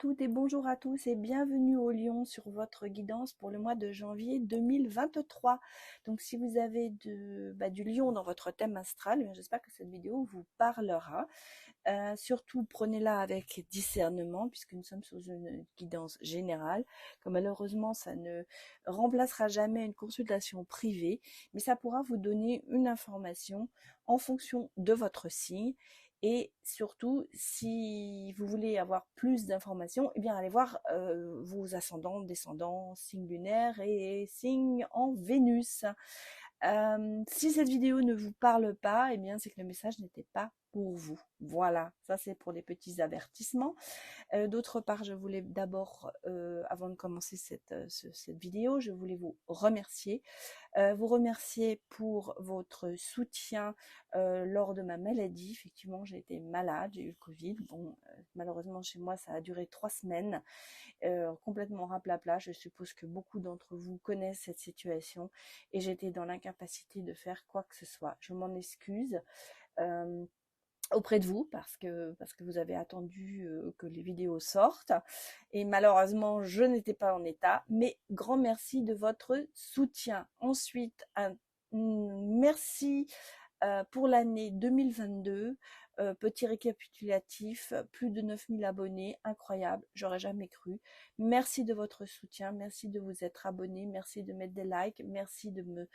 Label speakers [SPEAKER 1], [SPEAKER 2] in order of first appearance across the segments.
[SPEAKER 1] toutes et bonjour à tous et bienvenue au Lion sur votre guidance pour le mois de janvier 2023. Donc si vous avez du Lion dans votre thème astral, j'espère que cette vidéo vous parlera. Surtout prenez-la avec discernement puisque nous sommes sous une guidance générale. Comme malheureusement ça ne remplacera jamais une consultation privée, mais ça pourra vous donner une information en fonction de votre signe. Et surtout, si vous voulez avoir plus d'informations, eh bien allez voir vos ascendants, descendants, signes lunaires et signes en Vénus. Si cette vidéo ne vous parle pas, eh bien c'est que le message n'était pas pour vous. Voilà, ça c'est pour les petits avertissements. D'autre part, je voulais d'abord, avant de commencer cette vidéo, je voulais vous remercier. Vous remercier pour votre soutien lors de ma maladie. Effectivement, j'ai été malade, j'ai eu le Covid. Bon, malheureusement chez moi, ça a duré 3 semaines, complètement raplapla. Je suppose que beaucoup d'entre vous connaissent cette situation et j'étais dans l'incapacité de faire quoi que ce soit. Je m'en excuse. Auprès de vous parce que vous avez attendu que les vidéos sortent et malheureusement je n'étais pas en état, mais grand merci de votre soutien. Ensuite un merci pour l'année 2022, petit récapitulatif, plus de 9000 abonnés, incroyable, j'aurais jamais cru. Merci de votre soutien, merci de vous être abonnés, merci de mettre des likes, merci de me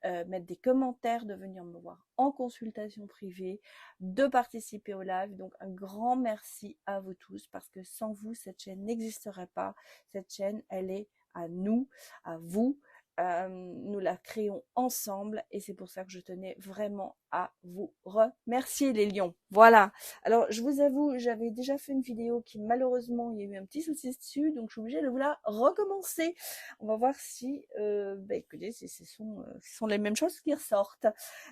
[SPEAKER 1] mettre des commentaires, de venir me voir en consultation privée, de participer au live. Donc un grand merci à vous tous parce que sans vous, cette chaîne n'existerait pas. Cette chaîne, elle est à nous, à vous. Nous la créons ensemble et c'est pour ça que je tenais vraiment à vous remercier les lions. Voilà. Alors je vous avoue, j'avais déjà fait une vidéo qui malheureusement il y a eu un petit souci dessus, donc je suis obligée de vous la recommencer. On va voir si, écoutez, ce sont les mêmes choses qui ressortent.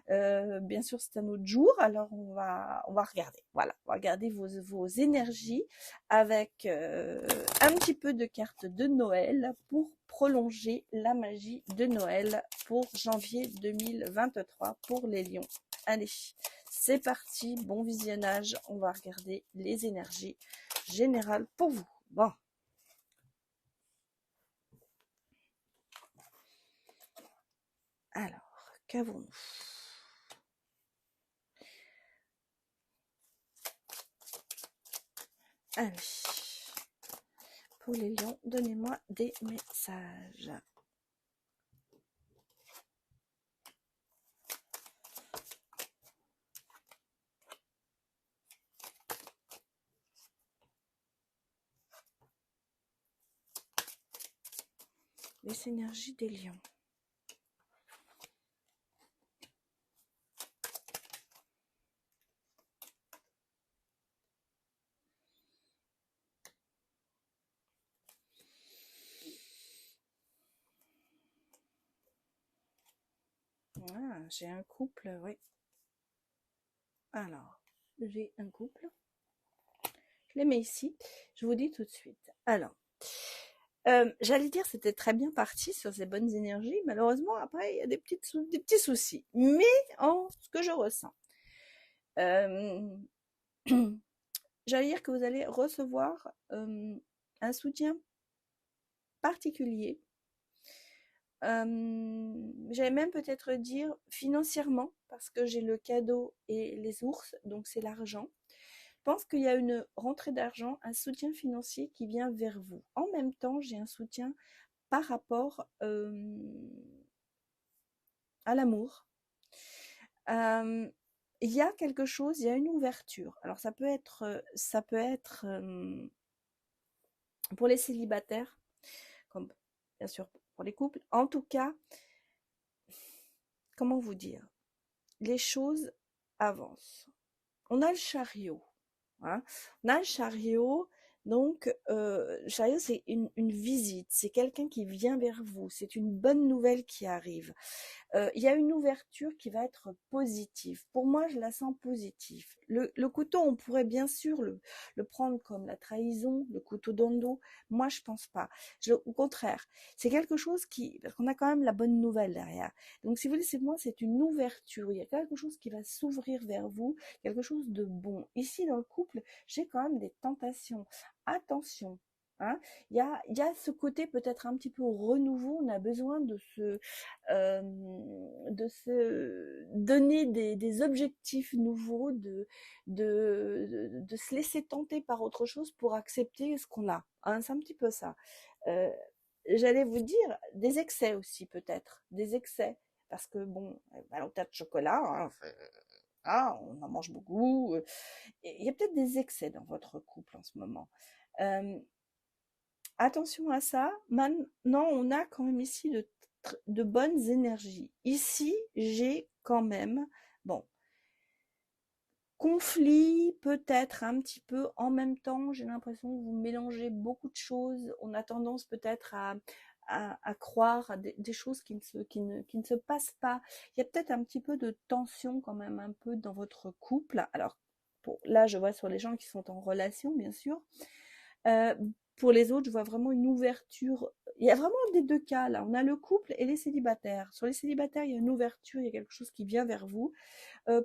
[SPEAKER 1] Bien sûr c'est un autre jour, alors on va regarder. Voilà, on va regarder vos énergies avec un petit peu de cartes de Noël pour prolonger la magie de Noël pour janvier 2023 pour les lions. Allez, c'est parti, bon visionnage, on va regarder les énergies générales pour vous. Bon. Alors, qu'avons-nous? Allez, pour les lions, donnez-moi des messages. Les énergies des lions. Ah, j'ai un couple, oui. Alors, j'ai un couple. Je les mets ici. Je vous dis tout de suite. Alors, j'allais dire c'était très bien parti sur ces bonnes énergies. Malheureusement, après, il y a des petits soucis. Mais en ce que je ressens, j'allais dire que vous allez recevoir un soutien particulier. J'allais même peut-être dire financièrement, parce que j'ai le cadeau et les ours, donc c'est l'argent. Je pense qu'il y a une rentrée d'argent, un soutien financier qui vient vers vous. En même temps, j'ai un soutien par rapport à l'amour. Il y a quelque chose, il y a une ouverture. Alors ça peut être pour les célibataires, comme bien sûr pour les couples. En tout cas, comment vous dire, les choses avancent. On a le chariot. Hein. On a le chariot, donc le chariot c'est une visite, c'est quelqu'un qui vient vers vous, c'est une bonne nouvelle qui arrive. Il y a une ouverture qui va être positive. Pour moi, je la sens positive. Le couteau, on pourrait bien sûr le prendre comme la trahison, le couteau dans le dos. Moi, je pense pas. Au contraire, c'est quelque chose parce qu'on a quand même la bonne nouvelle derrière. Donc, si vous voulez, c'est une ouverture. Il y a quelque chose qui va s'ouvrir vers vous, quelque chose de bon. Ici, dans le couple, j'ai quand même des tentations attention. Hein. Il y a ce côté peut-être un petit peu renouveau, on a besoin de se donner des objectifs nouveaux, de se laisser tenter par autre chose pour accepter ce qu'on a. Hein, c'est un petit peu ça. Euh, J'allais vous dire des excès aussi peut-être, des excès. Parce que bon, au tas de chocolat, hein, on en mange beaucoup. Il y a peut-être des excès dans votre couple en ce moment. Euh, Attention à ça. Maintenant, on a quand même ici de bonnes énergies. Ici, j'ai quand même, bon, conflit peut-être un petit peu en même temps. J'ai l'impression que vous mélangez beaucoup de choses. On a tendance peut-être à croire à des choses qui ne se passent pas. Il y a peut-être un petit peu de tension quand même un peu dans votre couple. Alors, là, je vois sur les gens qui sont en relation, bien sûr. Euh, pour les autres, je vois vraiment une ouverture. Il y a vraiment des deux cas là. On a le couple et les célibataires. Sur les célibataires, il y a une ouverture, il y a quelque chose qui vient vers vous.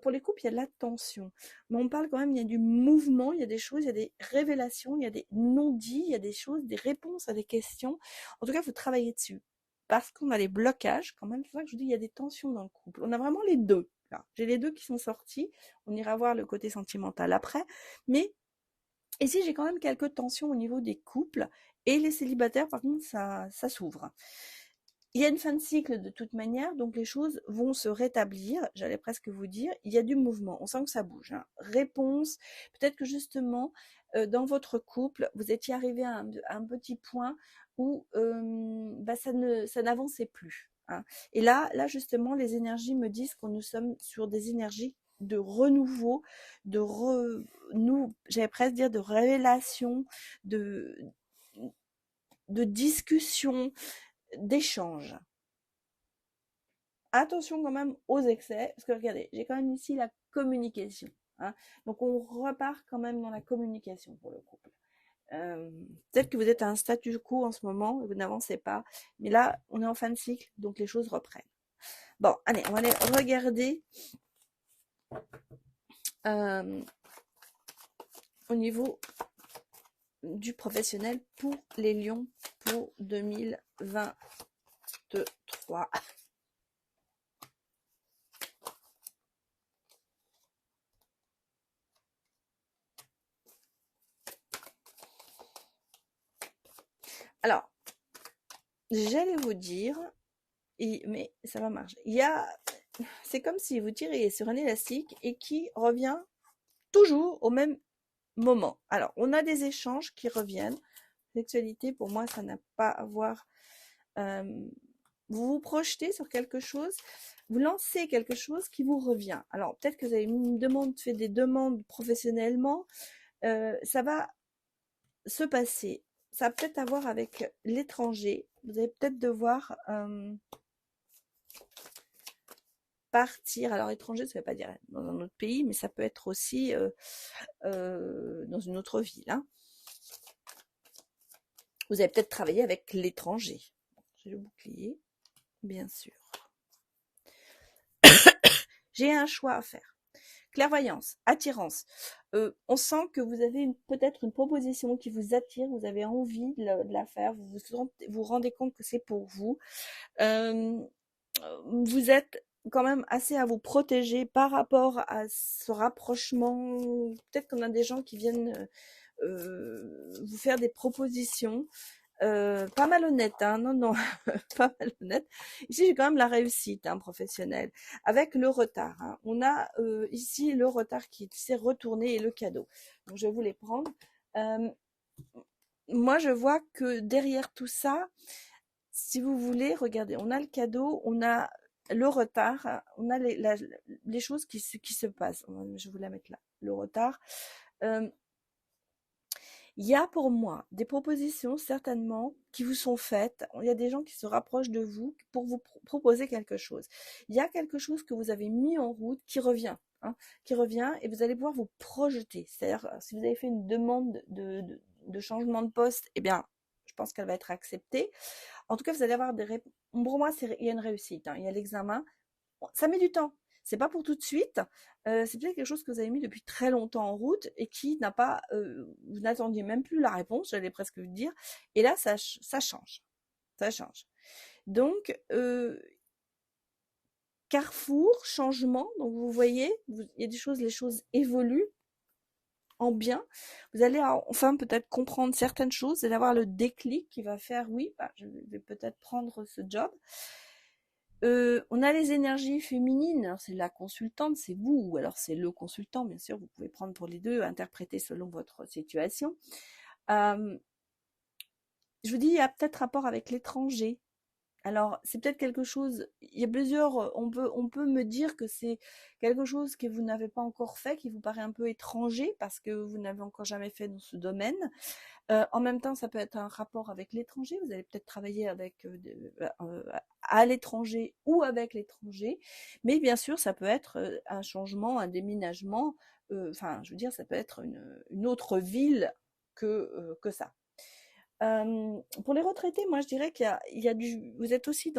[SPEAKER 1] Pour les couples, il y a de la tension. Mais on parle quand même, il y a du mouvement, il y a des choses, il y a des révélations, il y a des non-dits, il y a des choses, des réponses à des questions. En tout cas, il faut travailler dessus. Parce qu'on a les blocages, quand même, c'est pour ça que je vous dis, il y a des tensions dans le couple. On a vraiment les deux. Là. J'ai les deux qui sont sortis. On ira voir le côté sentimental après. Mais ici, j'ai quand même quelques tensions au niveau des couples. Et les célibataires, par contre, ça s'ouvre. Il y a une fin de cycle de toute manière, donc les choses vont se rétablir. J'allais presque vous dire, il y a du mouvement, on sent que ça bouge. Hein. Réponse, peut-être que justement, dans votre couple, vous étiez arrivé à un petit point où ça n'avançait plus. Hein. Et là, justement, les énergies me disent que nous sommes sur des énergies de renouveau, j'allais presque dire de révélation, de, de discussion, d'échange. Attention quand même aux excès, parce que regardez, j'ai quand même ici la communication. Hein. Donc on repart quand même dans la communication pour le couple. Peut-être que vous êtes à un statu quo en ce moment, et vous n'avancez pas, mais là, on est en fin de cycle, donc les choses reprennent. Bon, allez, on va aller regarder au niveau du professionnel pour les lions pour 2023. Alors, j'allais vous dire, mais ça va marcher. C'est comme si vous tiriez sur un élastique et qui revient toujours au même moment. Alors, on a des échanges qui reviennent. Sexualité, pour moi, ça n'a pas à voir. Vous vous projetez sur quelque chose, vous lancez quelque chose qui vous revient. Alors, peut-être que vous avez fait des demandes professionnellement. Ça va se passer. Ça va peut-être à voir avec l'étranger. Vous allez peut-être devoir partir. Alors, étranger, ça ne veut pas dire dans un autre pays, mais ça peut être aussi dans une autre ville. Hein. Vous allez peut-être travailler avec l'étranger. J'ai le bouclier, bien sûr. J'ai un choix à faire. Clairvoyance, attirance. On sent que vous avez peut-être une proposition qui vous attire, vous avez envie de la faire, vous rendez compte que c'est pour vous. Vous êtes quand même assez à vous protéger par rapport à ce rapprochement. Peut-être qu'on a des gens qui viennent vous faire des propositions. Pas malhonnête, hein, non, pas malhonnête. Ici, j'ai quand même la réussite professionnelle, avec le retard. Hein. On a ici le retard qui s'est retourné et le cadeau. Donc, je vais vous les prendre. Moi, je vois que derrière tout ça, si vous voulez, regardez, on a le cadeau, on a le retard, on a les choses qui se passent. Je vais vous la mettre là. Le retard. Il y a pour moi des propositions certainement qui vous sont faites. Il y a des gens qui se rapprochent de vous pour vous proposer quelque chose. Il y a quelque chose que vous avez mis en route qui revient. Hein, qui revient et vous allez pouvoir vous projeter. C'est-à-dire, si vous avez fait une demande de changement de poste, eh bien, je pense qu'elle va être acceptée. En tout cas, vous allez avoir des réponses. Pour moi, il y a une réussite. Hein, il y a l'examen. Ça met du temps. c'est pas pour tout de suite. C'est peut-être quelque chose que vous avez mis depuis très longtemps en route et qui n'a pas, vous n'attendiez même plus la réponse, j'allais presque vous dire. Et là, ça change, ça change. Donc, carrefour, changement. Donc, vous voyez, il y a des choses, les choses évoluent en bien. Vous allez enfin peut-être comprendre certaines choses. Vous allez avoir le déclic qui va faire, oui, bah, je vais peut-être prendre ce job. On a les énergies féminines, alors c'est la consultante, c'est vous, ou alors c'est le consultant, bien sûr, vous pouvez prendre pour les deux, interpréter selon votre situation. Je vous dis, il y a peut-être rapport avec l'étranger. Alors, c'est peut-être quelque chose, il y a plusieurs, on peut me dire que c'est quelque chose que vous n'avez pas encore fait, qui vous paraît un peu étranger parce que vous n'avez encore jamais fait dans ce domaine. En même temps, ça peut être un rapport avec l'étranger. Vous allez peut-être travailler avec à l'étranger ou avec l'étranger, mais bien sûr, ça peut être un changement, un déménagement. Enfin, je veux dire, ça peut être une autre ville que ça. Pour les retraités, moi je dirais qu'il y a vous êtes aussi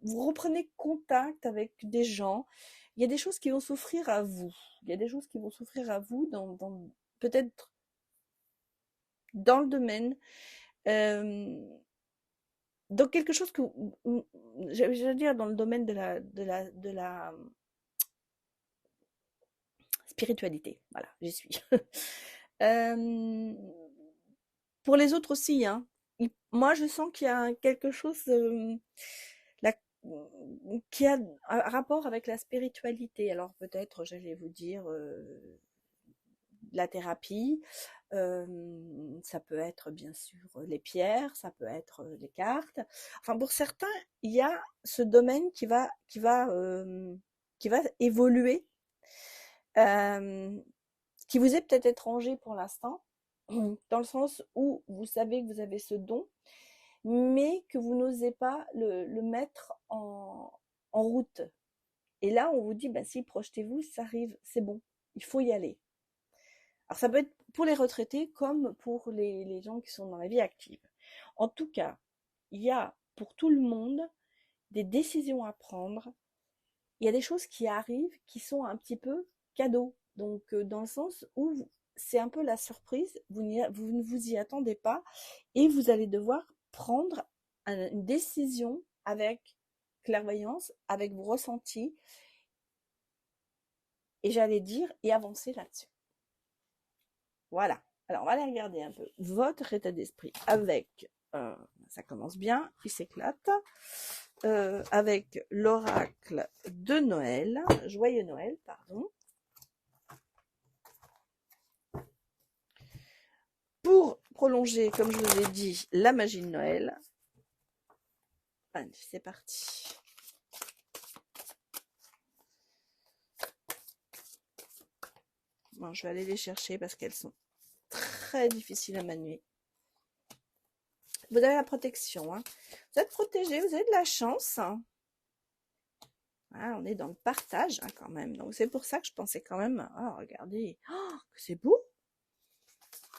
[SPEAKER 1] vous reprenez contact avec des gens. Il y a des choses qui vont s'offrir à vous. Il y a des choses qui vont s'offrir à vous peut-être dans le domaine, dans quelque chose je veux dire dans le domaine de la spiritualité. Voilà, j'y suis. Pour les autres aussi, hein. Moi, je sens qu'il y a quelque chose la- qui a un rapport avec la spiritualité. Alors peut-être, j'allais vous dire, la thérapie, ça peut être bien sûr les pierres, ça peut être les cartes. Enfin, pour certains, il y a ce domaine qui va évoluer, qui vous est peut-être étranger pour l'instant, dans le sens où vous savez que vous avez ce don, mais que vous n'osez pas le mettre en route. Et là, on vous dit, bah si, projetez-vous, ça arrive, c'est bon, il faut y aller. Alors ça peut être pour les retraités comme pour les gens qui sont dans la vie active. En tout cas, il y a pour tout le monde des décisions à prendre. Il y a des choses qui arrivent qui sont un petit peu cadeaux. Donc dans le sens où c'est un peu la surprise, vous ne vous y attendez pas et vous allez devoir prendre une décision avec clairvoyance, avec vos ressentis, et j'allais dire, et avancer là-dessus. Voilà. Alors, on va aller regarder un peu votre état d'esprit avec, ça commence bien, il s'éclate, avec l'oracle de Noël, joyeux Noël, pardon. Pour prolonger, comme je vous ai dit, la magie de Noël. Allez, c'est parti. Bon, je vais aller les chercher parce qu'elles sont très difficiles à manier. Vous avez la protection, hein. Vous êtes protégé, vous avez de la chance. Ah, on est dans le partage hein, quand même. Donc c'est pour ça que je pensais quand même. Ah, regardez, oh, que c'est beau.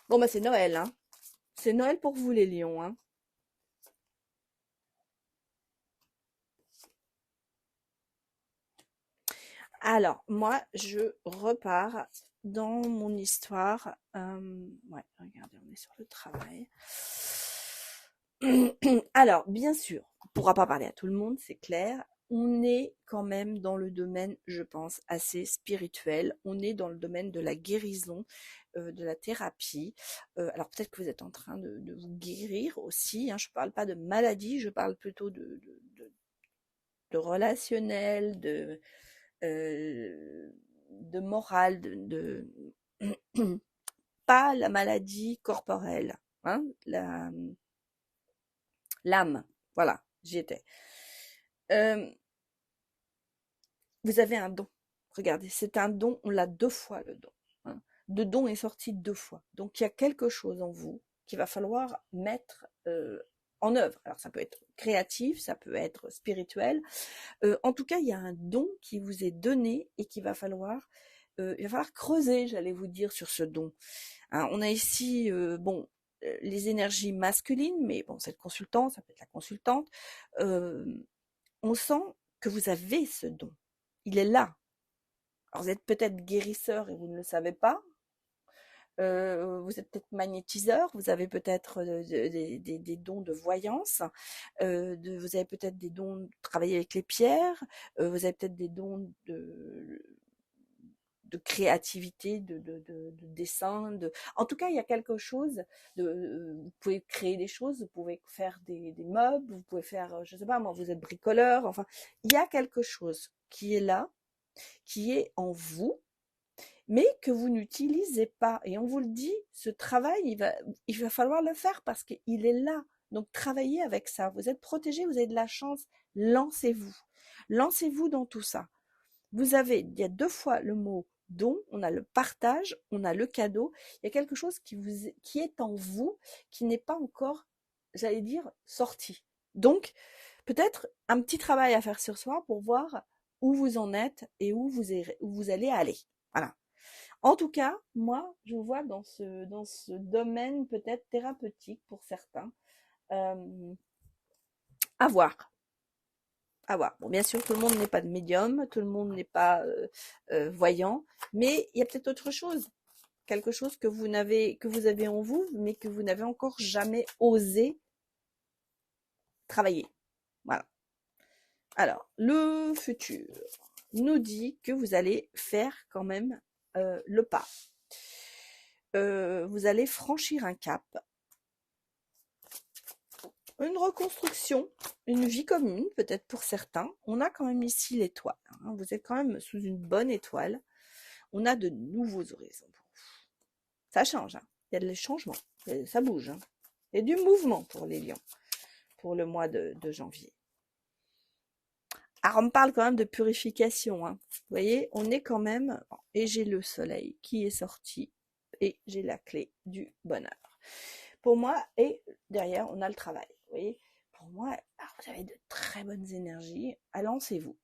[SPEAKER 1] Bon bah c'est Noël, hein. C'est Noël pour vous les lions, hein. Alors moi je repars dans mon histoire. Ouais, regardez, on est sur le travail. Alors bien sûr, on ne pourra pas parler à tout le monde, c'est clair. On est quand même dans le domaine, je pense, assez spirituel. On est dans le domaine de la guérison, de la thérapie. Alors peut-être que vous êtes en train de vous guérir aussi. Hein. Je ne parle pas de maladie, je parle plutôt de relationnel, de morale, pas la maladie corporelle, hein, l'âme. Voilà, j'y étais. Vous avez un don. Regardez, c'est un don, on l'a 2 fois le don. Hein. Le don est sorti 2 fois. Donc il y a quelque chose en vous qu'il va falloir mettre en œuvre. Alors ça peut être créatif, ça peut être spirituel. En tout cas, il y a un don qui vous est donné et qu'il va falloir il va falloir creuser, j'allais vous dire, sur ce don. Hein, on a ici, les énergies masculines, mais bon, cette consultante, ça peut être la consultante. On sent que vous avez ce don. Il est là. Alors, vous êtes peut-être guérisseur et vous ne le savez pas. Vous êtes peut-être magnétiseur, vous avez peut-être des dons de voyance, vous avez peut-être des dons de travailler avec les pierres, vous avez peut-être des dons de créativité, de dessin, en tout cas, il y a quelque chose vous pouvez créer des choses, vous pouvez faire des meubles, vous pouvez faire, je sais pas, moi, vous êtes bricoleur, enfin, il y a quelque chose qui est là, qui est en vous, mais que vous n'utilisez pas. Et on vous le dit, ce travail, il va falloir le faire parce qu'il est là. Donc, travaillez avec ça. Vous êtes protégé, vous avez de la chance. Lancez-vous. Lancez-vous dans tout ça. Il y a 2 fois le mot don, on a le partage, on a le cadeau. Il y a quelque chose qui est en vous, qui n'est pas encore, j'allais dire, sorti. Donc, peut-être un petit travail à faire sur soi pour voir où vous en êtes et où vous allez aller. Voilà. En tout cas, moi, je vous vois dans ce domaine peut-être thérapeutique pour certains. Euh, à voir. À voir. Bon, bien sûr, tout le monde n'est pas de médium, tout le monde n'est pas voyant, mais il y a peut-être autre chose, quelque chose que vous avez en vous, mais que vous n'avez encore jamais osé travailler. Voilà. Alors, le futur nous dit que vous allez faire quand même le pas. Vous allez franchir un cap, une reconstruction, une vie commune, peut-être pour certains. On a quand même ici l'étoile. Hein. Vous êtes quand même sous une bonne étoile. On a de nouveaux horizons pour vous. Ça change. Hein. Il y a des changements. Ça bouge. Hein. Il y a du mouvement pour les lions pour le mois de janvier. Alors, on me parle quand même de purification. Hein. Vous voyez, on est quand même... Et j'ai le soleil qui est sorti. Et j'ai la clé du bonheur. Pour moi, et derrière, on a le travail. Vous voyez, pour moi, vous avez de très bonnes énergies. Lancez-vous.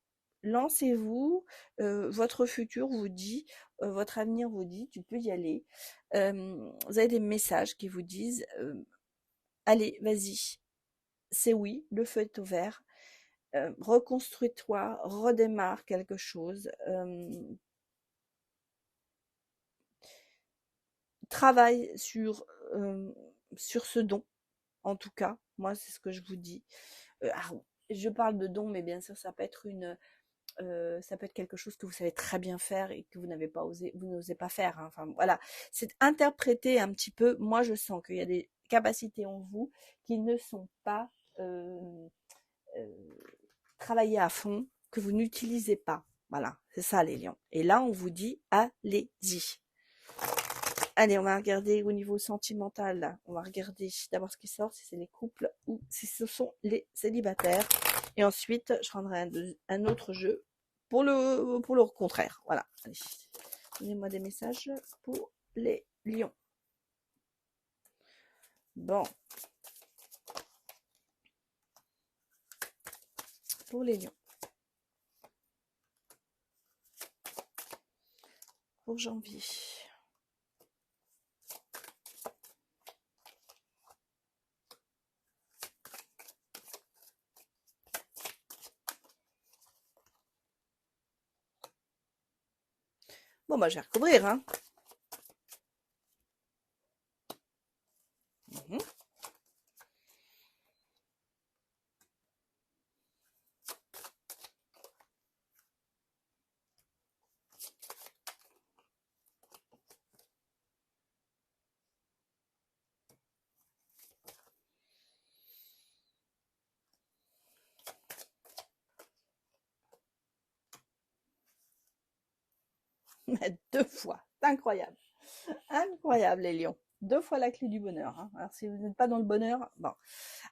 [SPEAKER 1] Lancez-vous. Votre futur vous dit, votre avenir vous dit, tu peux y aller. Vous avez des messages qui vous disent, allez, vas-y. C'est oui, le feu est ouvert. Reconstruis-toi, redémarre quelque chose. Travaille sur ce don. En tout cas, moi, c'est ce que je vous dis. Je parle de don, mais bien sûr, ça peut être ça peut être quelque chose que vous savez très bien faire et que vous n'osez pas faire. Hein. Enfin, voilà, c'est interpréter un petit peu. Moi, je sens qu'il y a des capacités en vous qui ne sont pas travaillées à fond, que vous n'utilisez pas. Voilà, c'est ça les lions. Et là, on vous dit, allez-y. Allez, on va regarder au niveau sentimental. Là. On va regarder d'abord ce qui sort, si c'est les couples ou si ce sont les célibataires. Et ensuite, je prendrai un autre jeu pour le contraire. Voilà. Allez. Donnez-moi des messages pour les lions. Bon. Pour les lions. Pour janvier. Bon, bah, je vais recouvrir, hein. Deux fois. C'est incroyable. Incroyable, les lions. Deux fois la clé du bonheur. Hein. Alors, si vous n'êtes pas dans le bonheur, bon.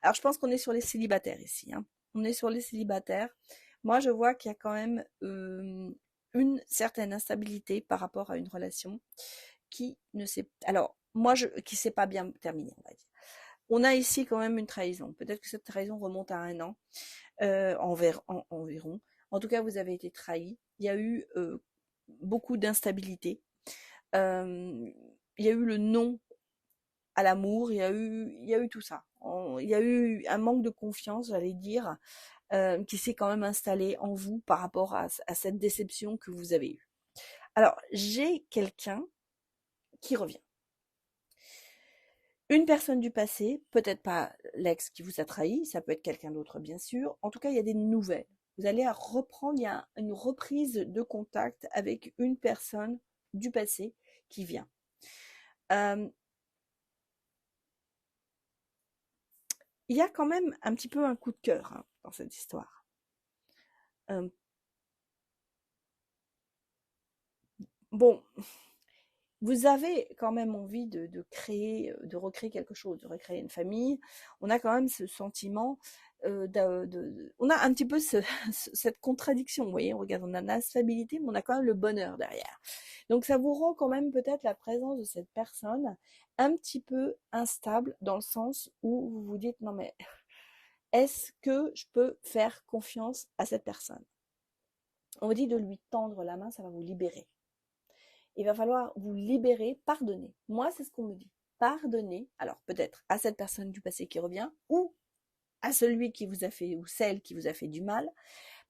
[SPEAKER 1] Alors, je pense qu'on est sur les célibataires ici. Hein. On est sur les célibataires. Moi, je vois qu'il y a quand même une certaine instabilité par rapport à une relation qui ne s'est... Alors, qui s'est pas bien terminée, on va dire. On a ici quand même une trahison. Peut-être que cette trahison remonte à 1 an environ. En tout cas, vous avez été trahi. Il y a eu beaucoup d'instabilité. Il y a eu le non à l'amour, il y a eu tout ça. Il y a eu un manque de confiance, j'allais dire, qui s'est quand même installé en vous par rapport à cette déception que vous avez eue. Alors, j'ai quelqu'un qui revient. Une personne du passé, peut-être pas l'ex qui vous a trahi, ça peut être quelqu'un d'autre bien sûr. En tout cas, il y a des nouvelles. Vous allez reprendre, il y a une reprise de contact avec une personne du passé qui vient. Il y a quand même un petit peu un coup de cœur hein, dans cette histoire. Bon, vous avez quand même envie de créer, de recréer quelque chose, de recréer une famille. On a quand même ce sentiment, on a un petit peu cette contradiction. Vous voyez, on regarde, on a l'instabilité, mais on a quand même le bonheur derrière. Donc ça vous rend quand même peut-être la présence de cette personne un petit peu instable dans le sens où vous vous dites non mais est-ce que je peux faire confiance à cette personne? On vous dit de lui tendre la main, ça va vous libérer. Il va falloir vous libérer, pardonner. Moi, c'est ce qu'on me dit. Pardonner, alors peut-être à cette personne du passé qui revient, ou à celui qui vous a fait, ou celle qui vous a fait du mal,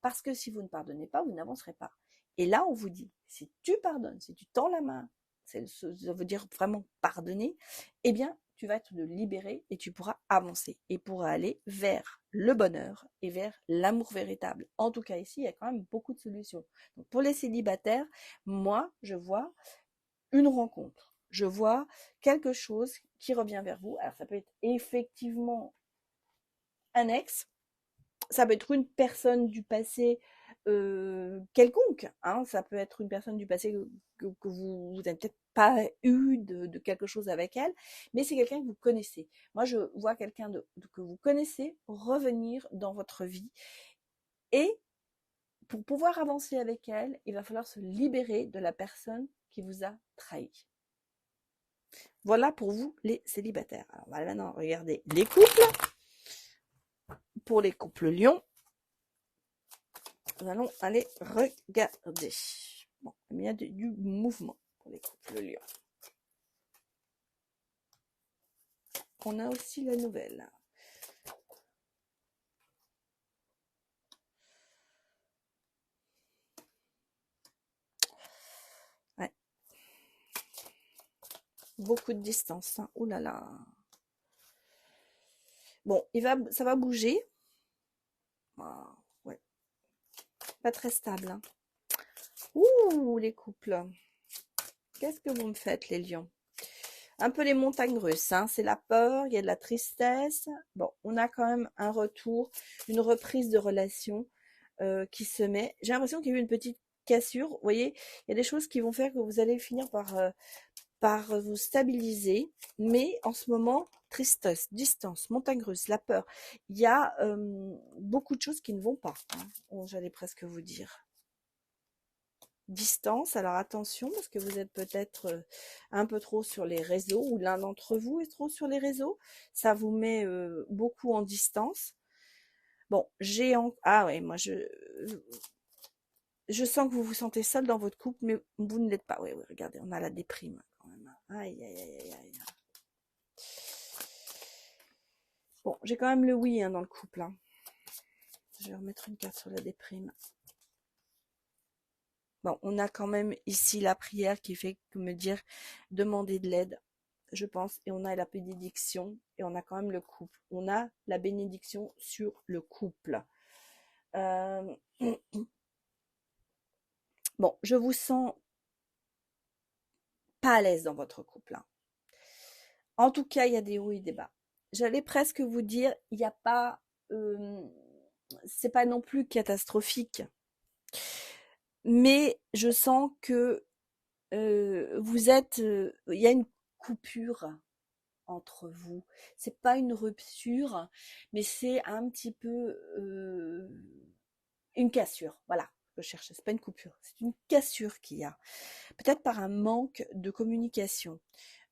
[SPEAKER 1] parce que si vous ne pardonnez pas, vous n'avancerez pas. Et là, on vous dit, si tu pardonnes, si tu tends la main, ça veut dire vraiment pardonner, eh bien, tu vas te libérer et tu pourras avancer et pourras aller vers le bonheur et vers l'amour véritable. En tout cas, ici, il y a quand même beaucoup de solutions. Donc, pour les célibataires, moi, je vois une rencontre. Je vois quelque chose qui revient vers vous. Alors, ça peut être effectivement un ex, ça peut être une personne du passé quelconque, hein. Ça peut être une personne du passé que vous n'avez peut-être pas eu de quelque chose avec elle, mais c'est quelqu'un que vous connaissez. Moi, je vois quelqu'un que vous connaissez revenir dans votre vie et pour pouvoir avancer avec elle, il va falloir se libérer de la personne qui vous a trahi. Voilà pour vous les célibataires. Alors, on va maintenant regarder les couples. Pour les couples lions, nous allons aller regarder. Bon, il y a du mouvement pour les couples lions. On a aussi la nouvelle. Ouais. Beaucoup de distance. Hein. Ouh là là. Bon, ça va bouger. Ah, ouais. Pas très stable. Hein. Ouh, les couples. Qu'est-ce que vous me faites, les lions? Un peu les montagnes russes, hein. C'est la peur, il y a de la tristesse. Bon, on a quand même un retour, une reprise de relation qui se met. J'ai l'impression qu'il y a eu une petite cassure. Vous voyez, il y a des choses qui vont faire que vous allez finir par vous stabiliser. Mais en ce moment, tristesse, distance, montagne russe, la peur. Il y a beaucoup de choses qui ne vont pas. Hein, j'allais presque vous dire. Distance, alors attention parce que vous êtes peut-être un peu trop sur les réseaux ou l'un d'entre vous est trop sur les réseaux, ça vous met beaucoup en distance. Bon, ah ouais, moi je sens que vous vous sentez seul dans votre couple, mais vous ne l'êtes pas. Oui, oui, regardez, on a la déprime quand même. Aïe, aïe, aïe, aïe, aïe. Bon, j'ai quand même le oui hein, dans le couple. Hein. Je vais remettre une carte sur la déprime. Bon, on a quand même ici la prière qui fait que me dire demander de l'aide, je pense, et on a la bénédiction, et on a quand même le couple. On a la bénédiction sur le couple. Bon, je vous sens pas à l'aise dans votre couple. Hein. En tout cas, il y a des hauts et des bas. J'allais presque vous dire, il n'y a pas, c'est pas non plus catastrophique, mais je sens que vous êtes, il y a une coupure entre vous. C'est pas une rupture, mais c'est un petit peu une cassure. Voilà, je cherchais. C'est pas une coupure, c'est une cassure qu'il y a. Peut-être par un manque de communication.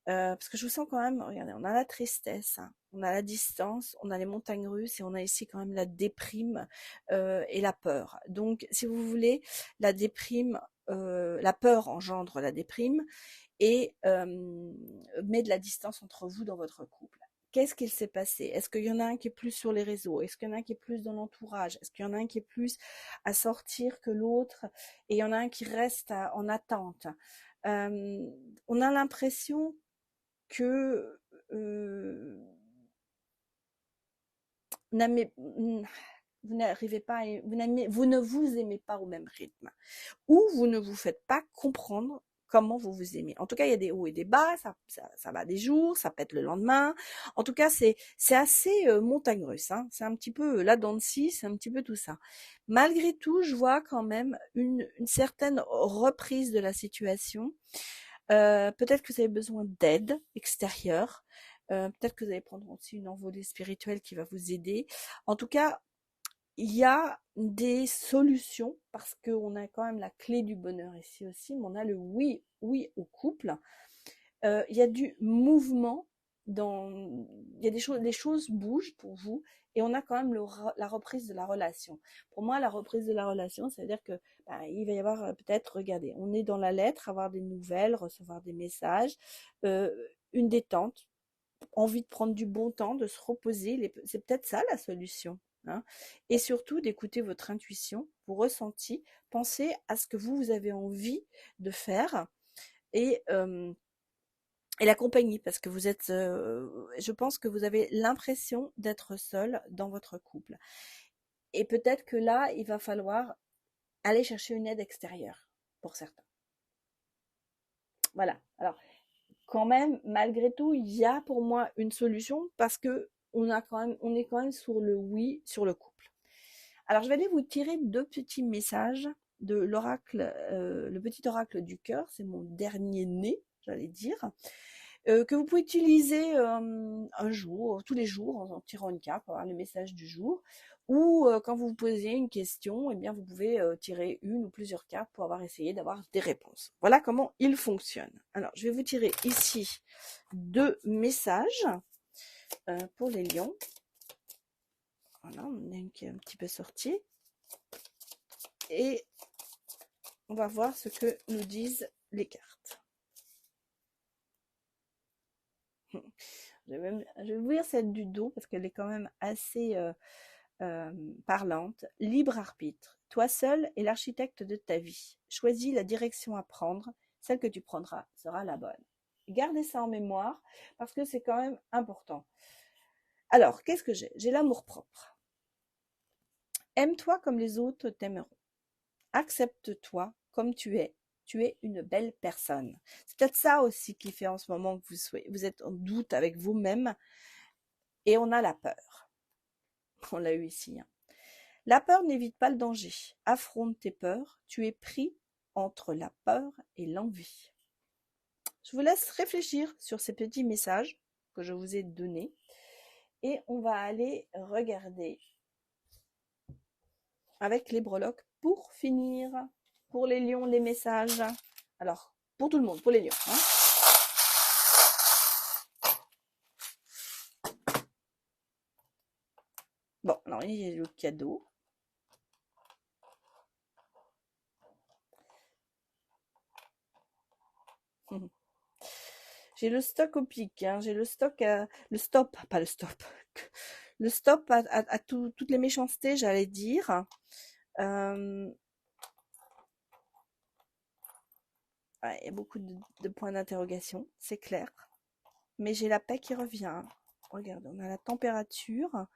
[SPEAKER 1] Parce que je vous sens quand même, regardez, on a la tristesse, hein, on a la distance, on a les montagnes russes et on a ici quand même la déprime et la peur. Donc, si vous voulez, la déprime, la peur engendre la déprime et met de la distance entre vous dans votre couple. qu'est-ce qu'il s'est passé? Est-ce qu'il y en a un qui est plus sur les réseaux? Est-ce qu'il y en a un qui est plus dans l'entourage? Est-ce qu'il y en a un qui est plus à sortir que l'autre? Et il y en a un qui reste en attente. On a l'impression que vous n'arrivez pas, vous ne vous aimez pas au même rythme, ou vous ne vous faites pas comprendre comment vous vous aimez. En tout cas, il y a des hauts et des bas, ça va des jours, ça pète le lendemain. En tout cas, c'est assez montagne russe, hein. C'est un petit peu la dent de scie, c'est un petit peu tout ça. Malgré tout, je vois quand même une certaine reprise de la situation. Peut-être que vous avez besoin d'aide extérieure. Peut-être que vous allez prendre aussi une envolée spirituelle qui va vous aider. En tout cas, il y a des solutions parce qu'on a quand même la clé du bonheur ici aussi, mais on a le oui, oui au couple. Il y a du mouvement il y a des choses, les choses bougent pour vous et on a quand même la reprise de la relation. Pour moi, la reprise de la relation, ça veut dire que il va y avoir peut-être, regardez, on est dans la lettre, avoir des nouvelles, recevoir des messages, une détente, envie de prendre du bon temps, de se reposer, c'est peut-être ça la solution. Hein. Et surtout d'écouter votre intuition, vos ressentis, pensez à ce que vous avez envie de faire et la compagnie, parce que vous êtes, je pense que vous avez l'impression d'être seul dans votre couple. Et peut-être que là, il va falloir aller chercher une aide extérieure pour certains. Voilà. Alors, quand même, malgré tout, il y a pour moi une solution parce que on est quand même sur le oui, sur le couple. Alors, je vais aller vous tirer deux petits messages de l'oracle, le petit oracle du cœur. C'est mon dernier né, j'allais dire. Que vous pouvez utiliser un jour, tous les jours, en tirant une carte pour avoir le message du jour, ou quand vous vous posez une question, eh bien vous pouvez tirer une ou plusieurs cartes pour essayé d'avoir des réponses. Voilà comment il fonctionne. Alors, je vais vous tirer ici deux messages pour les lions. Voilà, on a une qui est un petit peu sortie. Et on va voir ce que nous disent les cartes. Je vais vous lire celle du dos parce qu'elle est quand même assez parlante. Libre arbitre. Toi seul es l'architecte de ta vie. Choisis la direction à prendre. Celle que tu prendras sera la bonne. Gardez ça en mémoire parce que c'est quand même important. Alors, qu'est-ce que j'ai? J'ai l'amour propre. Aime-toi comme les autres t'aimeront. Accepte-toi comme tu es. Tu es une belle personne. C'est peut-être ça aussi qui fait en ce moment que vous êtes en doute avec vous-même et on a la peur. On l'a eu ici. Hein. La peur n'évite pas le danger. Affronte tes peurs. Tu es pris entre la peur et l'envie. Je vous laisse réfléchir sur ces petits messages que je vous ai donnés et on va aller regarder avec les breloques pour finir. Pour les lions, les messages. Alors, pour tout le monde, pour les lions. Hein. Bon, alors il y a le cadeau. J'ai le stock au pic, hein. J'ai le stock, le stop, pas le stop, le stop à toutes les méchancetés, j'allais dire. Ouais, il y a beaucoup de points d'interrogation, c'est clair. Mais j'ai la paix qui revient. Regarde, on a la température,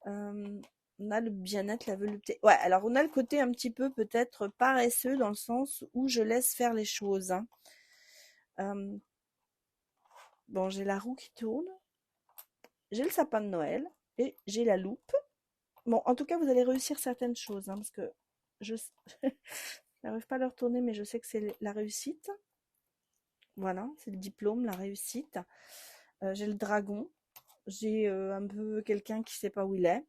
[SPEAKER 1] on a le bien-être, la volupté. Ouais, alors on a le côté un petit peu peut-être paresseux dans le sens où je laisse faire les choses. Hein. Bon, j'ai la roue qui tourne, j'ai le sapin de Noël et j'ai la loupe. Bon, en tout cas, vous allez réussir certaines choses, hein, parce que je n'arrive pas à le retourner, mais je sais que c'est la réussite. Voilà, c'est le diplôme, la réussite. J'ai le dragon, j'ai un peu quelqu'un qui ne sait pas où il est,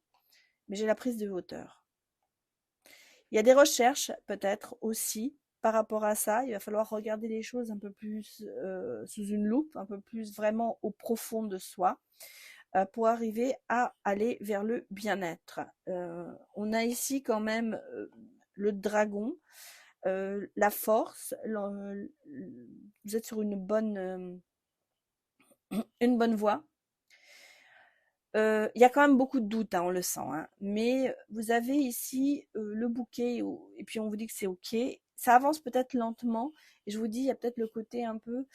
[SPEAKER 1] mais j'ai la prise de hauteur. Il y a des recherches peut-être aussi par rapport à ça. Il va falloir regarder les choses un peu plus sous une loupe, un peu plus vraiment au profond de soi. Pour arriver à aller vers le bien-être. On a ici quand même le dragon, la force, vous êtes sur une bonne voie. Il y a quand même beaucoup de doutes, hein, on le sent, hein, mais vous avez ici le bouquet, et puis on vous dit que c'est ok. Ça avance peut-être lentement, et je vous dis, il y a peut-être le côté un peu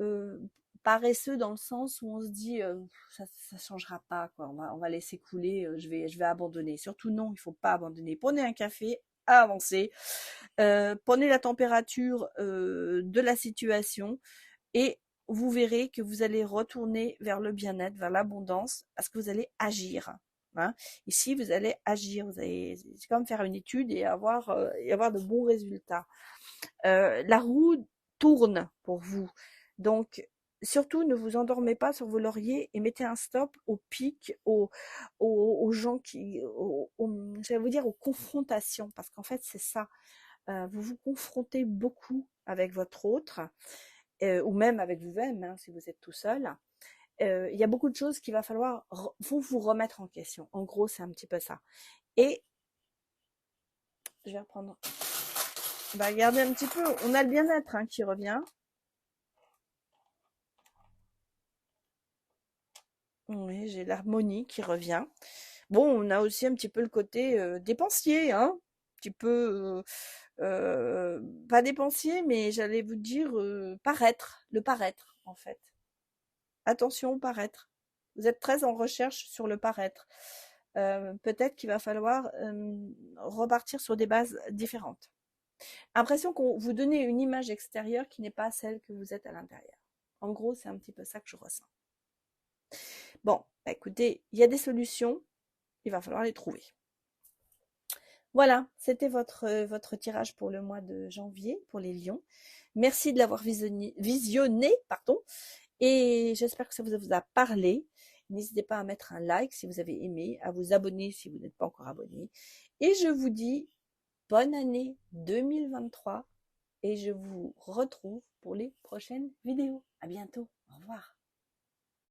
[SPEAKER 1] euh, paresseux dans le sens où on se dit ça changera pas, quoi. On va laisser couler, je vais abandonner. Surtout non, il faut pas abandonner. Prenez un café, avancez, prenez la température de la situation et vous verrez que vous allez retourner vers le bien-être, vers l'abondance, parce que vous allez agir. Hein. Ici, vous allez agir, c'est comme faire une étude et avoir de bons résultats. La roue tourne pour vous. Donc, surtout, ne vous endormez pas sur vos lauriers et mettez un stop aux pics, aux gens j'allais vous dire, aux confrontations, parce qu'en fait, c'est ça. Vous vous confrontez beaucoup avec votre autre, ou même avec vous-même, hein, si vous êtes tout seul. Il y a beaucoup de choses qu'il va falloir vous remettre en question. En gros, c'est un petit peu ça. Et je vais reprendre. Bah, regardez un petit peu. On a le bien-être hein, qui revient. Oui, j'ai l'harmonie qui revient. Bon, on a aussi un petit peu le côté dépensier, hein. Un petit peu, pas dépensier, mais j'allais vous dire paraître, le paraître en fait. Attention au paraître. Vous êtes très en recherche sur le paraître. Peut-être qu'il va falloir repartir sur des bases différentes. Impression qu'on vous donne une image extérieure qui n'est pas celle que vous êtes à l'intérieur. En gros, c'est un petit peu ça que je ressens. Bon, bah écoutez, il y a des solutions, il va falloir les trouver. Voilà, c'était votre tirage pour le mois de janvier pour les lions. Merci de l'avoir visionné, pardon, et j'espère que ça vous a parlé. N'hésitez pas à mettre un like si vous avez aimé, à vous abonner si vous n'êtes pas encore abonné. Et je vous dis bonne année 2023 et je vous retrouve pour les prochaines vidéos. À bientôt. Au revoir.